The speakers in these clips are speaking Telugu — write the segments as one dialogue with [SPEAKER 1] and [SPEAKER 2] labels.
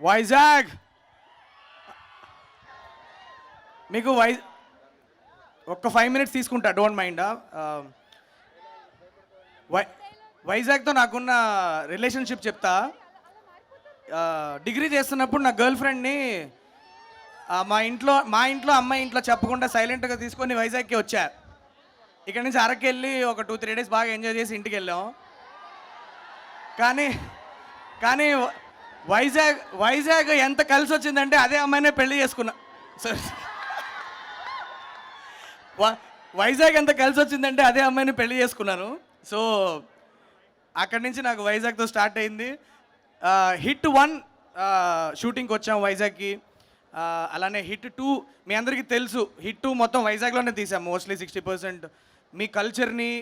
[SPEAKER 1] వైజాగ్ మీకు ఒక్క 5 minutes తీసుకుంటా, డోంట్ మైండ్. వై వైజాగ్తో నాకున్న రిలేషన్షిప్ చెప్తా. డిగ్రీ చేస్తున్నప్పుడు నా గర్ల్ ఫ్రెండ్ని మా ఇంట్లో అమ్మాయి ఇంట్లో చెప్పకుండా సైలెంట్గా తీసుకొని వైజాగ్కి వచ్చా. ఇక్కడ నుంచి అరకు వెళ్ళి ఒక 2-3 days బాగా ఎంజాయ్ చేసి ఇంటికి వెళ్ళాం. కానీ కానీ వైజాగ్ ఎంత కలిసి వచ్చిందంటే అదే అమ్మాయినే పెళ్లి చేసుకున్నా. సార్, వైజాగ్ ఎంత కలిసి వచ్చిందంటే అదే అమ్మాయిని పెళ్లి చేసుకున్నాను. సో అక్కడి నుంచి నాకు వైజాగ్తో స్టార్ట్ అయింది. హిట్ 1 షూటింగ్కి వచ్చాం వైజాగ్కి. అలానే హిట్ 2 మీ అందరికీ తెలుసు. హిట్ 2 మొత్తం వైజాగ్లోనే తీసాం మోస్ట్లీ 60%. మీ కల్చర్ని,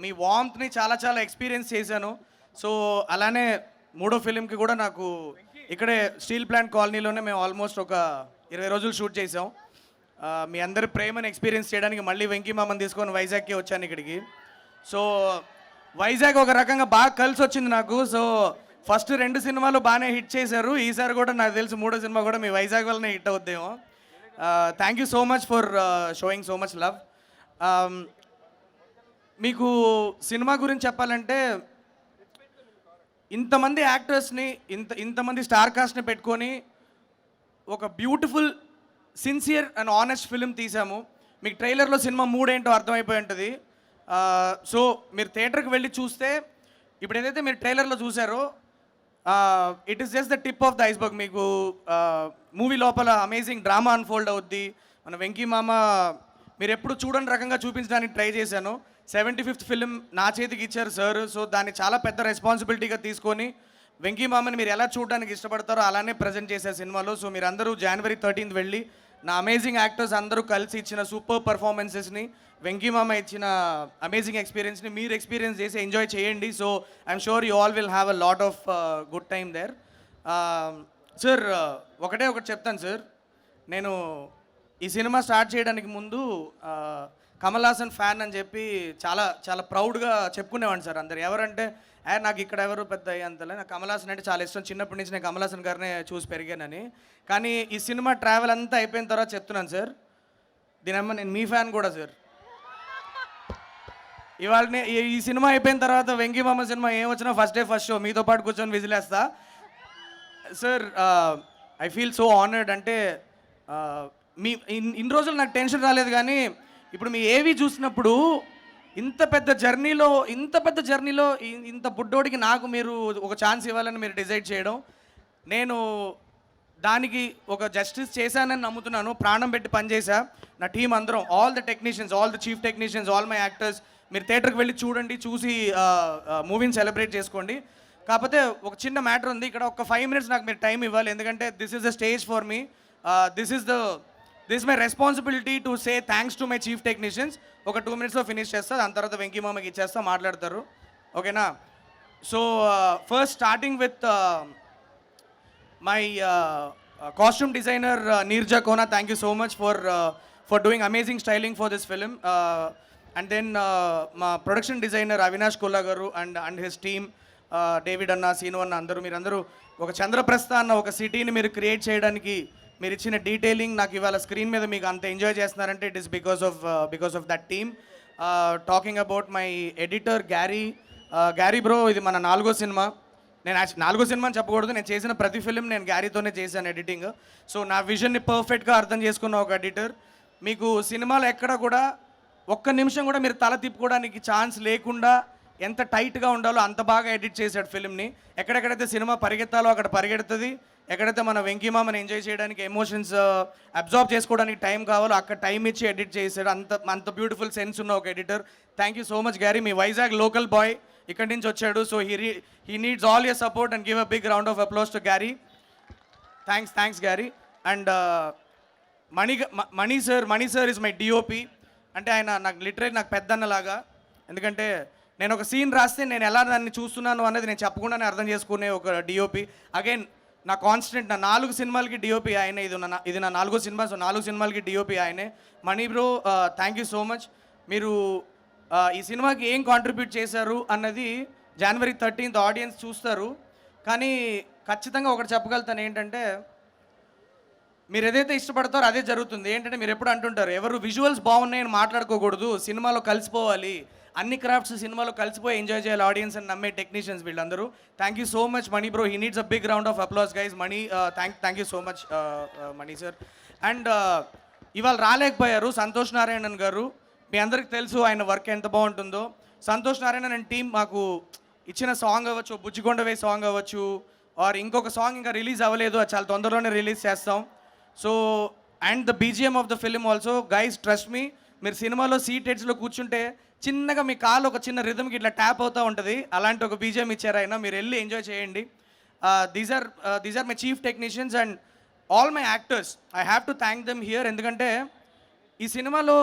[SPEAKER 1] మీ వార్మ్త్ని చాలా చాలా ఎక్స్పీరియన్స్ చేశాను. సో అలానే 3వ ఫిలింకి కూడా నాకు ఇక్కడే స్టీల్ ప్లాంట్ కాలనీలోనే మేము ఆల్మోస్ట్ ఒక 20 రోజులు షూట్ చేసాం. మీ అందరి ప్రేమను ఎక్స్పీరియన్స్ చేయడానికి మళ్ళీ వెంకీ మామని తీసుకొని వైజాగ్కి వచ్చాను ఇక్కడికి. సో వైజాగ్ ఒక రకంగా బాగా కలిసి వచ్చింది నాకు. సో ఫస్ట్ 2 సినిమాలు బాగానే హిట్ చేశారు. ఈసారి కూడా నాకు తెలిసి 3వ సినిమా కూడా మీ వైజాగ్ వల్లనే హిట్ అవుద్దేమో. Thank you so much for showing so much love. మీకు సినిమా గురించి చెప్పాలంటే ఇంతమంది యాక్టర్స్ని, ఇంతమంది స్టార్ కాస్ట్ని పెట్టుకొని ఒక beautiful, sincere and honest film తీసాము. మీకు ట్రైలర్లో సినిమా మూడ్ ఏంటో అర్థమైపోయి ఉంటుంది. సో మీరు థియేటర్కి వెళ్ళి చూస్తే ఇప్పుడు ఏదైతే మీరు ట్రైలర్లో చూసారో it is just the tip of the iceberg. మీకు మూవీ లోపల అమేజింగ్ డ్రామా అన్ఫోల్డ్ అవుద్ది. మన వెంకీ మామ మీరు ఎప్పుడు చూడని రకంగా చూపించడానికి ట్రై చేశాను. 75th ఫిలిం నా చేతికి ఇచ్చారు సార్. సో దాన్ని చాలా పెద్ద రెస్పాన్సిబిలిటీగా తీసుకొని వెంకీ మామని మీరు ఎలా చూడడానికి ఇష్టపడతారో అలానే ప్రజెంట్ చేశారు సినిమాలో. సో మీరు అందరూ January 13th వెళ్ళి నా అమేజింగ్ యాక్టర్స్ అందరూ కలిసి ఇచ్చిన సూపర్ పర్ఫార్మెన్సెస్ని, వెంకీ మామ ఇచ్చిన అమేజింగ్ ఎక్స్పీరియన్స్ని మీరు ఎక్స్పీరియన్స్ చేసి ఎంజాయ్ చేయండి. So I'm sure you all will have a lot of good time there. Sir, ఒకటి చెప్తాను సార్. నేను ఈ సినిమా స్టార్ట్ చేయడానికి ముందు కమల్ హాసన్ ఫ్యాన్ అని చెప్పి చాలా చాలా ప్రౌడ్గా చెప్పుకునేవాడిని సార్. అందరు ఎవరంటే నాకు ఇక్కడ ఎవరు పెద్ద అంతలే, నాకు కమల్ హాసన్ అంటే చాలా ఇష్టం. చిన్నప్పటి నుంచి నేను కమల్ హాసన్ గారినే చూసి పెరిగానని. కానీ ఈ సినిమా ట్రావెల్ అంతా అయిపోయిన తర్వాత చెప్తున్నాను సార్, దీనమ్మ నేను మీ ఫ్యాన్ కూడా సార్. ఇవాళ ఈ సినిమా అయిపోయిన తర్వాత వెంకీ మామ సినిమా ఏం వచ్చినా ఫస్ట్ డే ఫస్ట్ షో మీతో పాటు కూర్చొని విజిలేస్తా sir. I feel so honoured. అంటే మీ ఇన్ని రోజులు నాకు టెన్షన్ రాలేదు, కానీ ఇప్పుడు మీ ఏవి చూసినప్పుడు ఇంత పెద్ద జర్నీలో ఇంత బుడ్డోడికి నాకు మీరు ఒక ఛాన్స్ ఇవ్వాలని మీరు డిసైడ్ చేయడం, నేను దానికి ఒక జస్టిస్ చేశానని నమ్ముతున్నాను. ప్రాణం పెట్టి పనిచేసా. నా టీం అందరం, all the technicians, all the chief technicians, all my actors, మీరు థియేటర్కి వెళ్ళి చూడండి, చూసి మూవీని సెలబ్రేట్ చేసుకోండి. కాకపోతే ఒక చిన్న మ్యాటర్ ఉంది ఇక్కడ. ఒక 5 minutes నాకు మీరు టైం ఇవ్వాలి, ఎందుకంటే this is the stage for me. This is my responsibility to say thanks to my chief technicians. ఒక 2 minutesలో ఫినిష్ చేస్తా, దాని తర్వాత వెంకీ మామకి ఇచ్చేస్తా, మాట్లాడతారు. ఓకేనా? So first starting with my costume designer Neerja Kona. Thank you so much for doing amazing styling for this film. And then మా production designer Avinash Kolla garu and his team, David అన్న, సీను అన్న, మీరందరూ ఒక చంద్రప్రస్థ అన్న ఒక సిటీని మీరు క్రియేట్ చేయడానికి మీరు ఇచ్చిన డీటెయిలింగ్ నాకు ఇవాళ స్క్రీన్ మీద మీకు అంత ఎంజాయ్ చేస్తున్నారంటే it is because of that team. Talking about my editor Garry bro, ఇది మన 4వ సినిమా. నేను 4వ సినిమా అని చెప్పకూడదు, నేను చేసిన ప్రతి ఫిలిం నేను గ్యారీతోనే చేశాను ఎడిటింగ్. సో నా విజన్ని పర్ఫెక్ట్గా అర్థం చేసుకున్న ఒక ఎడిటర్. మీకు సినిమాలో ఎక్కడ కూడా ఒక్క నిమిషం కూడా మీరు తల తిప్పుకోవడానికి ఛాన్స్ లేకుండా ఎంత టైట్గా ఉండాలో అంత బాగా ఎడిట్ చేశాడు ఫిలింని. ఎక్కడెక్కడైతే సినిమా పరిగెత్తాలో అక్కడ పరిగెడుతుంది, ఎక్కడైతే మన వెంకీ మామని ఎంజాయ్ చేయడానికి, ఎమోషన్స్ అబ్జార్బ్ చేసుకోవడానికి టైం కావాలో అక్కడ టైం ఇచ్చి ఎడిట్ చేశాడు. అంత బ్యూటిఫుల్ సెన్స్ ఉన్న ఒక editor. Thank you so much Garry. మీ వైజాగ్ లోకల్ బాయ్ ఇక్కడి నుంచి వచ్చాడు. So he needs all your support and give a big round of applause to Garry. Thanks Garry. And Mani sir is my DOP. అంటే ఆయన నాకు లిటరలీ నాకు పెద్దన్నలాగా. ఎందుకంటే నేను ఒక సీన్ రాస్తే నేను ఎలా దాన్ని చూస్తున్నాను అనేది నేను చెప్పకుండానే అర్థం చేసుకునే ఒక డిఓపి. అగైన్ నా కాన్స్టెంట్, నా 4 సినిమాలకి డిఓపి ఆయనే. ఇది నా 4వ సినిమా. సో 4 సినిమాలకి డిఓపి ఆయనే. Mani bro, thank you so much. మీరు ఈ సినిమాకి ఏం కాంట్రిబ్యూట్ చేశారు అన్నది January 13th ఆడియన్స్ చూస్తారు. కానీ ఖచ్చితంగా ఒకటి చెప్పగలుగుతాను ఏంటంటే, మీరు ఏదైతే ఇష్టపడతారో అదే జరుగుతుంది. ఏంటంటే మీరు ఎప్పుడు అంటుంటారు, ఎవరు విజువల్స్ బాగున్నాయని మాట్లాడుకోకూడదు, సినిమాలో కలిసిపోవాలి. అన్ని క్రాఫ్ట్స్ సినిమాలో కలిసిపోయి ఎంజాయ్ చేయాలి ఆడియన్స్ అని నమ్మే టెక్నీషియన్స్ వీళ్ళందరూ. Thank you so much Mani bro. He needs a big round of applause guys. Mani, thank you so much Mani sir. And ఇవాళ రాలేకపోయారు సంతోష్ నారాయణన్ గారు. మీ అందరికి తెలుసు ఆయన వర్క్ ఎంత బాగుంటుందో. సంతోష్ నారాయణన్ అండ్ టీం మాకు ఇచ్చిన సాంగ్ అవ్వచ్చు, బుజ్జికొండవే సాంగ్ అవ్వచ్చు, ఆర్ ఇంకొక సాంగ్ ఇంకా రిలీజ్ అవ్వలేదు, అది చాలా తొందరలోనే రిలీజ్ చేస్తాం. So and the BGM of the film also guys, trust me, మీరు సినిమాలో సీట్ హెడ్స్లో కూర్చుంటే చిన్నగా మీ కాలు ఒక చిన్న రిథమ్కి ఇట్లా ట్యాప్ అవుతూ ఉంటుంది. అలాంటి ఒక బీజిఎం ఇచ్చారు ఆయన, మీరు వెళ్ళి ఎంజాయ్ చేయండి. These are my chief technicians and all my actors. I have to thank them here. ఎందుకంటే ఈ సినిమాలో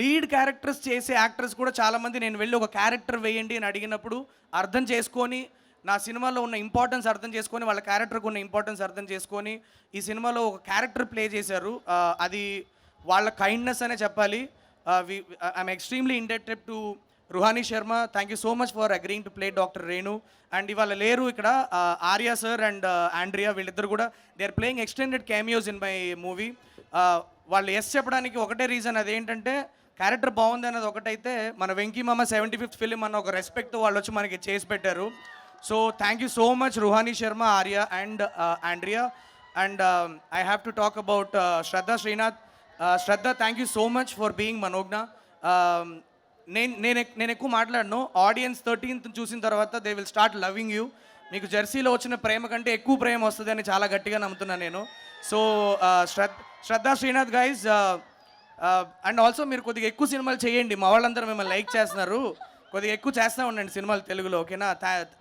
[SPEAKER 1] లీడ్ క్యారెక్టర్స్ చేసే యాక్టర్స్ కూడా చాలామంది నేను వెళ్ళి ఒక క్యారెక్టర్ వేయండి అని అడిగినప్పుడు అర్థం చేసుకొని, నా సినిమాలో ఉన్న ఇంపార్టెన్స్ అర్థం చేసుకొని, వాళ్ళ క్యారెక్టర్కి ఉన్న ఇంపార్టెన్స్ అర్థం చేసుకొని ఈ సినిమాలో ఒక క్యారెక్టర్ ప్లే చేశారు. అది వాళ్ళ కైండ్నెస్ అనే చెప్పాలి. I'm extremely indebted to Ruhani Sharma. Thank you so much for agreeing to play doctor Renu. And ఇవాళ లేరు ఇక్కడ ఆర్యా సార్ అండ్ ఆండ్రియా, వీళ్ళిద్దరు కూడా they are playing extended cameos in my movie. వాళ్ళు ఎస్ చెప్పడానికి ఒకటే రీజన్, అదేంటంటే క్యారెక్టర్ బాగుంది అన్నది ఒకటైతే, మన వెంకీ మామ 75th ఫిలిం అన్న ఒక రెస్పెక్ట్ వాళ్ళు వచ్చి మనకి చేసి పెట్టారు. So thank you so much Ruhani Sharma, Arya and Andrea. And I have to talk about Shraddha Srinath. Shraddha, thank you so much for being Manognya. నేను ఎక్కువ మాట్లాడను. ఆడియన్స్ 13th చూసిన తర్వాత they will start loving you. మీకు జెర్సీలో వచ్చిన ప్రేమ కంటే ఎక్కువ ప్రేమ వస్తుంది అని చాలా గట్టిగా నమ్ముతున్నాను నేను. So Shraddha Srinath guys. And also మీరు కొద్దిగా ఎక్కువ సినిమాలు చేయండి, మా వాళ్ళందరూ మిమ్మల్ని లైక్ చేస్తున్నారు. కొద్దిగా ఎక్కువ చేస్తూ ఉండండి సినిమాలు తెలుగులో, ఓకేనా?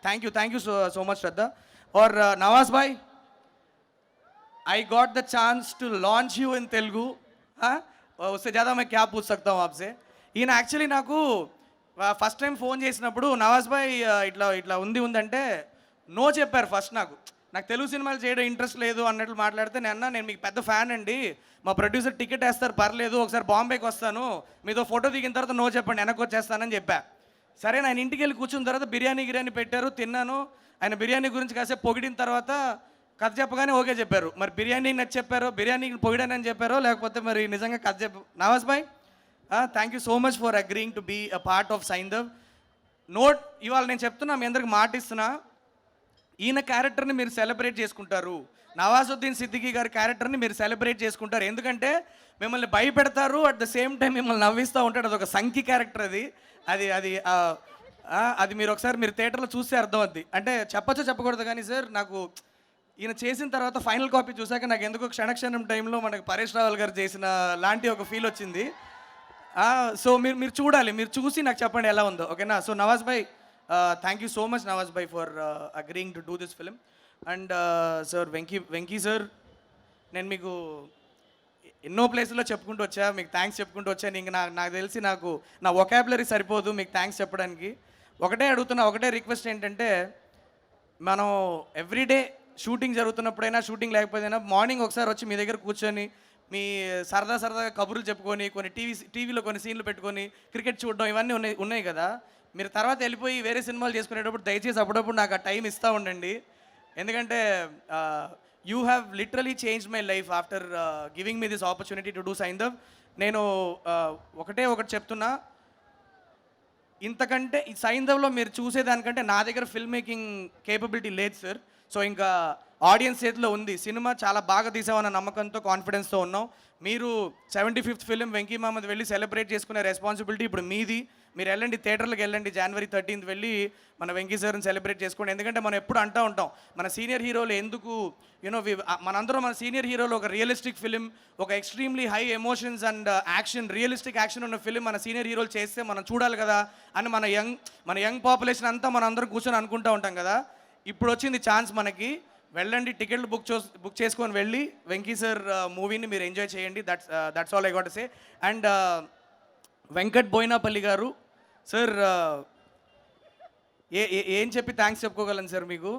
[SPEAKER 1] Thank you so much Shraddha. और नवाज भाई, I got the chance to launch you in Telugu. हाँ, उससे ज़्यादा मैं क्या पूछ सकता हूँ आपसे. ఈయన యాక్చువల్లీ నాకు ఫస్ట్ టైం ఫోన్ చేసినప్పుడు నవాజ్ భాయ్ ఇట్లా ఇట్లా ఉందంటే నో చెప్పారు ఫస్ట్. నాకు తెలుగు సినిమాలు చేయడం ఇంట్రెస్ట్ లేదు అన్నట్లు మాట్లాడితే, నేను మీకు పెద్ద ఫ్యాన్ అండి, మా ప్రొడ్యూసర్ టికెట్ వేస్తారు పర్లేదు, ఒకసారి బాంబేకి వస్తాను, మీతో ఫోటో దిగిన తర్వాత నో చెప్పండి, వెనక్కి వచ్చేస్తానని చెప్పా. సరే, ఆయన ఇంటికి వెళ్ళి కూర్చున్న తర్వాత బిర్యానీ పెట్టారు, తిన్నాను. ఆయన బిర్యానీ గురించి కాసేపు పొగిడిన తర్వాత కథ చెప్పగానే ఓకే చెప్పారు. మరి బిర్యానీ నచ్చి చెప్పారో, బిర్యానీకి పొగిడానని చెప్పారో, లేకపోతే మరి నిజంగా కథ Nawaz bhai, thank you so much for agreeing to be a part of Saindhav. Note, ఇవాళ నేను చెప్తున్నా, మీ అందరికి మాట ఇస్తున్నా, ఈయన క్యారెక్టర్ని మీరు సెలబ్రేట్ చేసుకుంటారు, నవాజుద్దీన్ సిద్దికీ గారి క్యారెక్టర్ని మీరు సెలబ్రేట్ చేసుకుంటారు. ఎందుకంటే మిమ్మల్ని భయపెడతారు, అట్ ద సేమ్ టైం మిమ్మల్ని నవ్విస్తూ ఉంటాడు. అదొక సంకి క్యారెక్టర్ అది అది అది అది మీరు ఒకసారి మీరు థియేటర్లో చూస్తే అర్థం అవుద్ది. అంటే చెప్పచ్చో చెప్పకూడదు కానీ సార్, నాకు ఈయన చేసిన తర్వాత ఫైనల్ కాపీ చూసాక నాకు ఎందుకో క్షణక్షణం టైంలో మనకు పరేష్ రావల్ గారు చేసిన లాంటి ఒక ఫీల్ వచ్చింది. సో మీరు చూడాలి, మీరు చూసి నాకు చెప్పండి ఎలా ఉందో, ఓకేనా? So Nawaz bhai, thank you so much Nawaz Bhai for agreeing to do this film. And sir Venky sir, నేను మీకు ఎన్నో ప్లేసుల్లో చెప్పుకుంటూ వచ్చా, మీకు థ్యాంక్స్ చెప్పుకుంటూ వచ్చాను. ఇంక నాకు తెలిసి నా వొకాబులరీ సరిపోదు మీకు థ్యాంక్స్ చెప్పడానికి. ఒకటే అడుగుతున్నా, ఒకటే రిక్వెస్ట్ ఏంటంటే, మనం ఎవ్రీడే షూటింగ్ జరుగుతున్నప్పుడైనా, షూటింగ్ లేకపోయినా, మార్నింగ్ ఒకసారి వచ్చి మీ దగ్గర కూర్చొని మీ సరదాగా కబుర్లు చెప్పుకొని, కొన్ని టీవీలో కొన్ని సీన్లు పెట్టుకొని క్రికెట్ చూడడం, ఇవన్నీ ఉన్నాయి కదా. మీరు తర్వాత వెళ్ళిపోయి వేరే సినిమాలు చేసుకునేటప్పుడు దయచేసి అప్పుడప్పుడు నాకు ఆ టైం ఇస్తూ ఉండండి. ఎందుకంటే you have literally change my life after giving me this opportunity to do Saindhav. నేను ఒకటి చెప్తున్నా, ఇంతకంటే ఈ సైంధవ్లో మీరు చూసేదానికంటే నా దగ్గర ఫిల్మ్ మేకింగ్ కేపబిలిటీ లేదు సార్. సో ఇంకా ఆడియన్స్ చేతిలో ఉంది. సినిమా చాలా బాగా తీసామన్న నమ్మకంతో, కాన్ఫిడెన్స్తో ఉన్నాం. మీరు 75th ఫిలిం వెంకీ మామది వెళ్ళి సెలబ్రేట్ చేసుకునే రెస్పాన్సిబిలిటీ ఇప్పుడు మీది. మీరు వెళ్ళండి, థియేటర్లకు వెళ్ళండి, January 13th వెళ్ళి మన వెంకీ సార్ని సెలబ్రేట్ చేసుకోండి. ఎందుకంటే మనం ఎప్పుడు అంటూ ఉంటాం, మన సీనియర్ హీరోలు ఎందుకు మనందరం మన సీనియర్ హీరోలు ఒక రియలిస్టిక్ ఫిలిం, ఒక extremely high emotions and action, realistic action ఉన్న ఫిలిం మన సీనియర్ హీరోలు చేస్తే మనం చూడాలి కదా అని మన యంగ్ పాపులేషన్ అంతా మనం అందరం కూర్చొని అనుకుంటూ ఉంటాం కదా. ఇప్పుడు వచ్చింది ఛాన్స్ మనకి. వెళ్ళండి, టికెట్లు బుక్ చేసుకొని వెళ్ళి వెంకీ సార్ మూవీని మీరు ఎంజాయ్ చేయండి. That's all I got to say. And Venkat Boyinapalli garu sir, ఏం చెప్పి థ్యాంక్స్ చెప్పుకోగలను సార్ మీకు.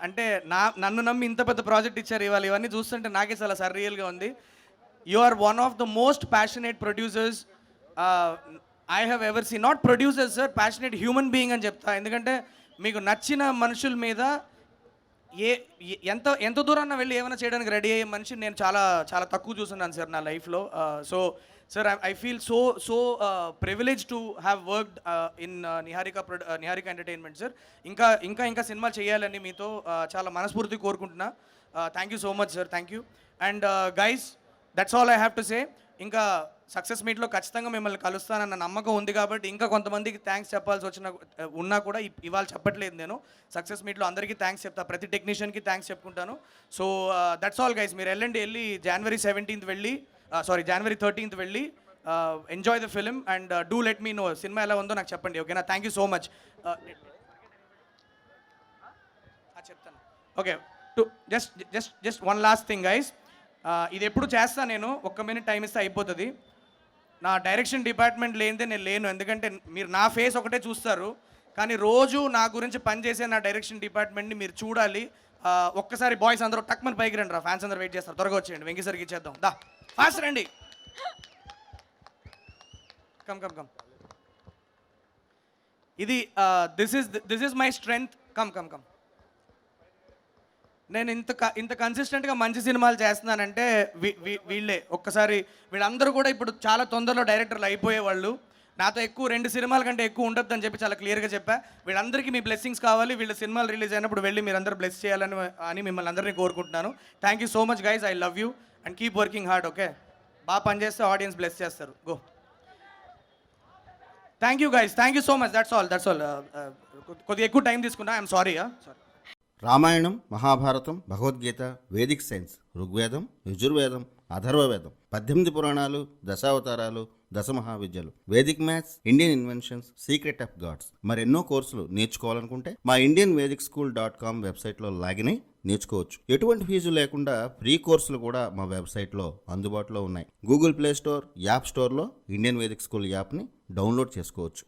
[SPEAKER 1] అంటే నన్ను నమ్మి ఇంత పెద్ద ప్రాజెక్ట్ ఇచ్చారు. ఇవన్నీ చూస్తుంటే నాకే చాలా సర్రియల్గా ఉంది. You are one of the most passionate producers I have ever seen. Not producers sir, passionate human being అని చెప్తా. ఎందుకంటే మీకు నచ్చిన మనుషుల మీద ఎంత దూరాన్న వెళ్ళి ఏమైనా చేయడానికి రెడీ అయ్యే మనిషిని నేను చాలా చాలా తక్కువ చూస్తున్నాను సార్ నా లైఫ్లో. So sir I feel so privilege to have worked in Niharika entertainment sir. ఇంకా సినిమాలు చేయాలని మీతో చాలా మనస్ఫూర్తి కోరుకుంటున్నా. Thank you so much sir, thank you. And guys, that's all I have to say. ఇంకా సక్సెస్ మీట్లో ఖచ్చితంగా మిమ్మల్ని కలుస్తానన్న నమ్మకం ఉంది కాబట్టి ఇంకా కొంతమందికి థ్యాంక్స్ చెప్పాల్సి ఉన్నా కూడా ఇవాళ చెప్పట్లేదు నేను. సక్సెస్ మీట్లో అందరికీ థ్యాంక్స్ చెప్తా, ప్రతి టెక్నీషియన్కి థ్యాంక్స్ చెప్పుకుంటాను. So that's all guys. మీరు వెళ్ళి January 17th వెళ్ళి January 13th వెళ్ళి enjoy the film and do let me know cinema ఎలా ఉందో నాకు చెప్పండి, ఓకేనా? Thank you so much. చెప్తాను, okay. Just one last thing guys. ఇది ఎప్పుడు చేస్తా నేను, 1 minute టైం ఇస్తే అయిపోతుంది. నా డైరెక్షన్ డిపార్ట్మెంట్ లేనిదే నేను లేను, ఎందుకంటే మీరు నా ఫేస్ ఒకటే చూస్తారు కానీ రోజు నా గురించి పనిచేసే నా డైరెక్షన్ డిపార్ట్మెంట్ని మీరు చూడాలి. ఒక్కసారి బాయ్స్ అందరూ టక్మని పైకి రండి రా, ఫ్యాన్స్ అందరూ వెయిట్ చేస్తారు, త్వరగా వచ్చేయండి, వెంకీ సార్కి ఇచ్చేద్దాం. దా ఫాస్ట్ రండి, కమ్. ఇది this is my strength. Come. నేను ఇంత కన్సిస్టెంట్గా మంచి సినిమాలు చేస్తున్నానంటే వీళ్ళే. ఒక్కసారి వీళ్ళందరూ కూడా ఇప్పుడు చాలా తొందరలో డైరెక్టర్లు అయిపోయేవాళ్ళు. నాతో ఎక్కువ 2 సినిమాల కంటే ఎక్కువ ఉండొద్దని చెప్పి చాలా క్లియర్గా చెప్పా. వీళ్ళందరికీ మీ బ్లెస్సింగ్స్ కావాలి. వీళ్ళ సినిమాలు రిలీజ్ అయినప్పుడు వెళ్ళి మీరందరూ బ్లెస్ చేయాలని మిమ్మల్ని అందరినీ కోరుకుంటున్నాను. Thank you so much guys, I love you and keep working hard, okay? బాగా పనిచేస్తే ఆడియన్స్ బ్లెస్ చేస్తారు. Go. Thank you guys, thank you so much. That's all. కొద్దిగా ఎక్కువ టైం తీసుకున్నా, I'm sorry.
[SPEAKER 2] Ramayanam, Mahabharatam, Bhagavad Gita, Vedic science, Rigvedam, Yajurvedam, Atharvavedam, 18 పురాణాలు, దశావతారాలు, 10 మహావిద్యలు, Vedic maths, Indian inventions, secret of gods, మరెన్నో కోర్సులు నేర్చుకోవాలనుకుంటే మా indianvedicSchool.com వెబ్సైట్లో లాగిన్ అయి నేర్చుకోవచ్చు. ఎటువంటి ఫీజు లేకుండా ఫ్రీ కోర్సులు కూడా మా వెబ్సైట్లో అందుబాటులో ఉన్నాయి. గూగుల్ ప్లే స్టోర్, యాప్ స్టోర్లో ఇండియన్ వేదిక్ స్కూల్ యాప్ని డౌన్లోడ్ చేసుకోవచ్చు.